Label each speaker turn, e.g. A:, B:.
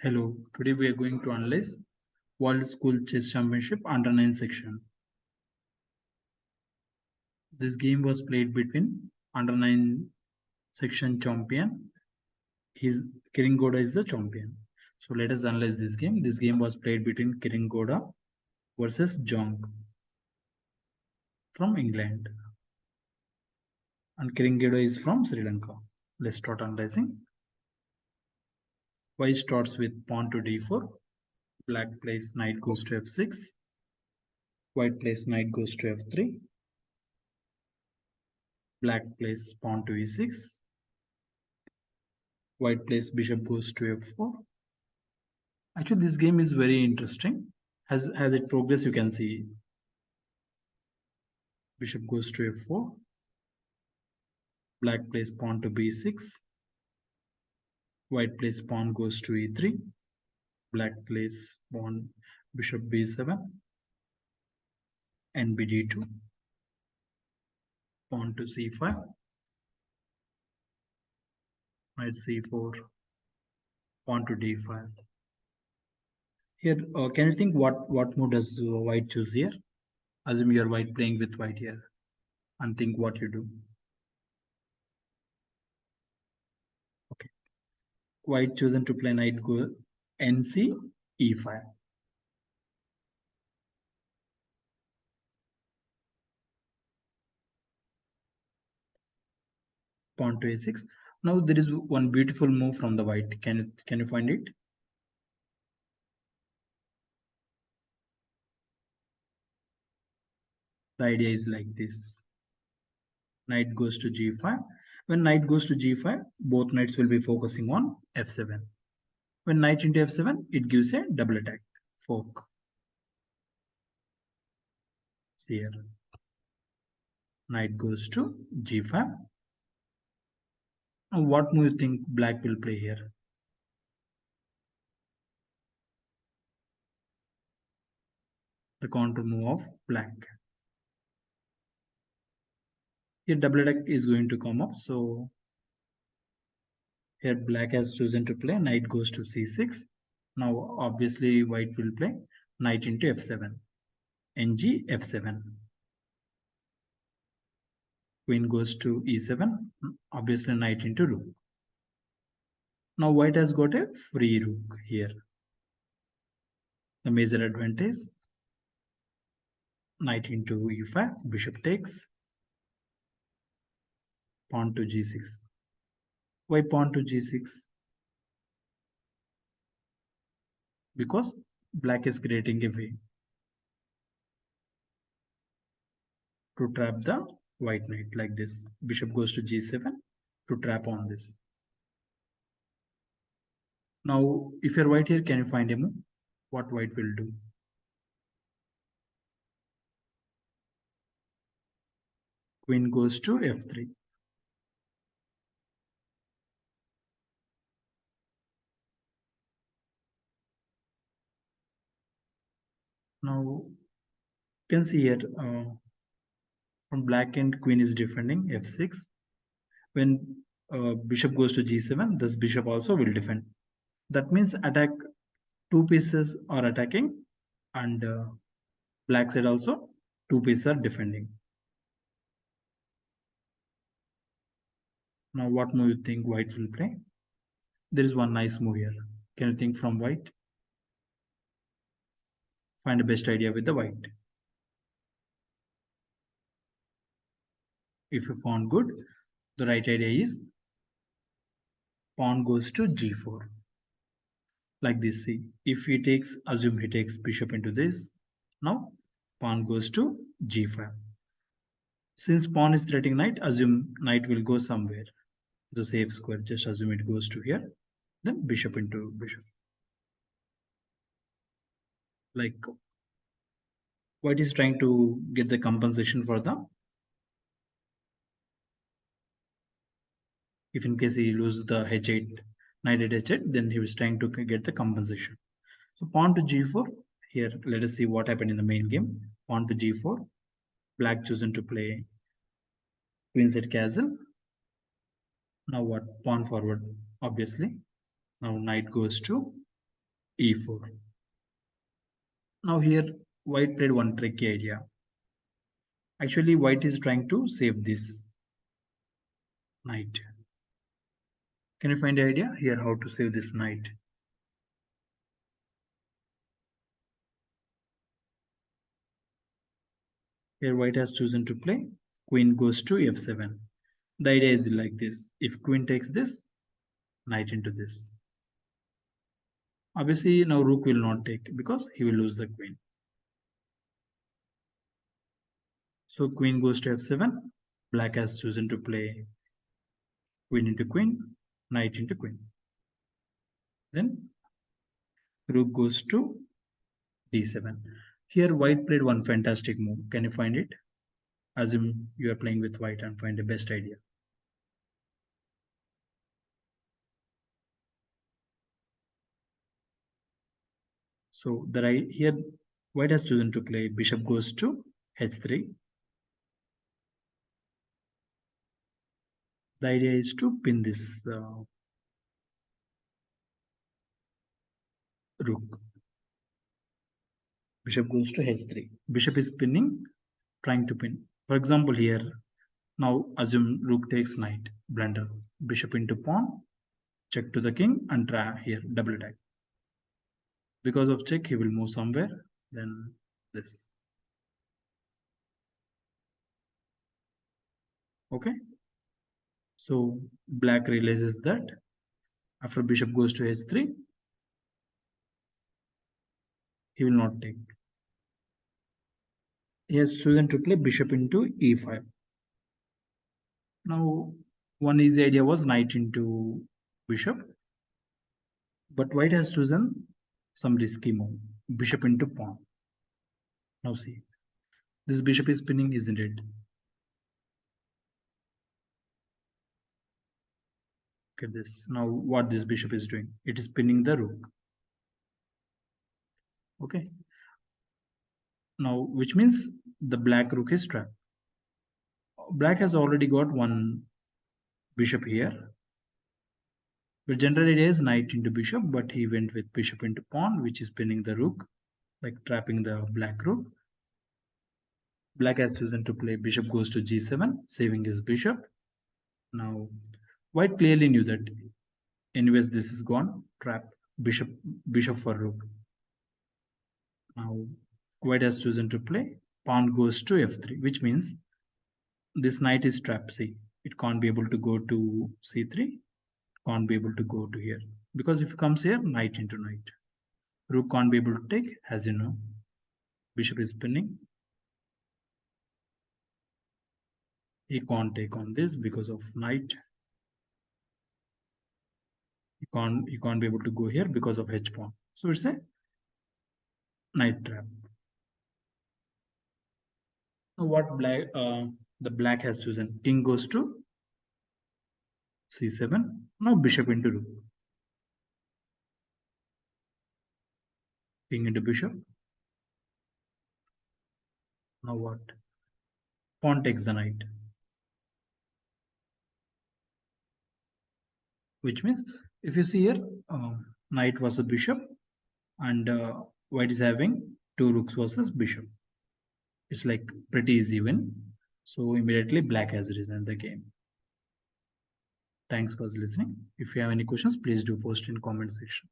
A: Hello, today we are going to analyze World School Chess Championship Under-9 section. This game was played between Under-9 section champion. Kiringoda is the champion. So let us analyze this game. This game was played between Kiringoda versus Zhang from England. And Kiringoda is from Sri Lanka. Let's start analyzing. White starts with pawn to d4. Black plays knight goes to f6. White plays knight goes to f3. Black plays pawn to e6. White plays bishop goes to f4. Actually, this game is very interesting. As it progresses, you can see bishop goes to f4. Black plays pawn to b6. White plays pawn goes to e3. Black plays pawn bishop b7. And bd2. Pawn to c5. Knight c4. Pawn to d5. Here, can you think what move does white choose here? Assume you are white playing with white here, and think what you do. Okay, white chosen to play knight go nc e5. Pawn to a6. Now there is one beautiful move from the white. Can you find it? The idea is like this. Knight goes to g5. When knight goes to g5, both knights will be focusing on f7. When knight into f7, it gives a double attack fork. See here. Knight goes to g5. Now what move you think black will play here? The counter move of black. Here double attack is going to come up. So here black has chosen to play knight goes to c6. Now obviously white will play knight into f7. Ng f7. Queen goes to e7. Obviously knight into rook. Now white has got a free rook here. The major advantage, knight into e5, bishop takes, pawn to g6. Why pawn to g6? Because black is creating a way to trap the white knight like this. Bishop goes to g7 to trap on this. Now, if you're white here, can you find a move? What white will do? Queen goes to f3. Now, you can see here from black end, queen is defending f6. When bishop goes to g7, this bishop also will defend. That means attack two pieces are attacking, and black side also two pieces are defending. Now, what move you think white will play? There is one nice move here. Can you think from white? Find the best idea with the white. If you found good, the right idea is pawn goes to g4. Like this, see. If he takes, assume he takes bishop into this. Now, pawn goes to g5. Since pawn is threatening knight, assume knight will go somewhere. The safe square, just assume it goes to here. Then bishop into bishop. Like, white is trying to get the compensation for the, if in case he loses the h8, knight at h8, then he was trying to get the compensation. So pawn to g4. Here, let us see what happened in the main game. Pawn to g4. Black chosen to play queenside castle. Now what? Pawn forward, obviously. Now knight goes to e4. Now here white played one tricky idea. Actually, white is trying to save this knight. Can you find the idea here how to save this knight? Here white has chosen to play queen goes to f7. The idea is like this. If queen takes this, knight into this. Obviously now rook will not take because he will lose the queen. So queen goes to f7. Black has chosen to play queen into queen, knight into queen. Then rook goes to d7. Here white played one fantastic move. Can you find it? Assume you are playing with white and find the best idea. So the right here white has chosen to play bishop goes to h3. The idea is to pin this rook. Bishop goes to h3. Bishop is pinning, trying to pin. For example, here now assume rook takes knight, blunder. Bishop into pawn, check to the king, and try here double attack. Because of check, he will move somewhere. Then this. Okay. So black realizes that after bishop goes to h3, he will not take. He has chosen to play bishop into e5. Now, one easy idea was knight into bishop, but white has chosen some risky move, bishop into pawn. Now see, this bishop is spinning, isn't it? Look at this. Now what this bishop is doing, it is pinning the rook. Okay. Now, which means the black rook is trapped. Black has already got one bishop here. But general idea is knight into bishop, but he went with bishop into pawn, which is pinning the rook, like trapping the black rook. Black has chosen to play bishop goes to g7, saving his bishop. Now, white clearly knew that. Anyways, this is gone. Trap bishop for rook. Now, white has chosen to play pawn goes to f3, which means this knight is trapped. See, it can't be able to go to c3, can't be able to go to here. Because if it comes here, knight into knight. Rook can't be able to take, as you know. Bishop is spinning. He can't take on this because of knight. He can't be able to go here because of h pawn. So it's a knight trap. Now what the black has chosen? King goes to c7. Now bishop into rook. King into bishop. Now what? Pawn takes the knight. Which means if you see here, knight versus bishop, and white is having two rooks versus bishop. It's like pretty easy win. So immediately black has risen the game. Thanks for listening. If you have any questions, please do post in comment section.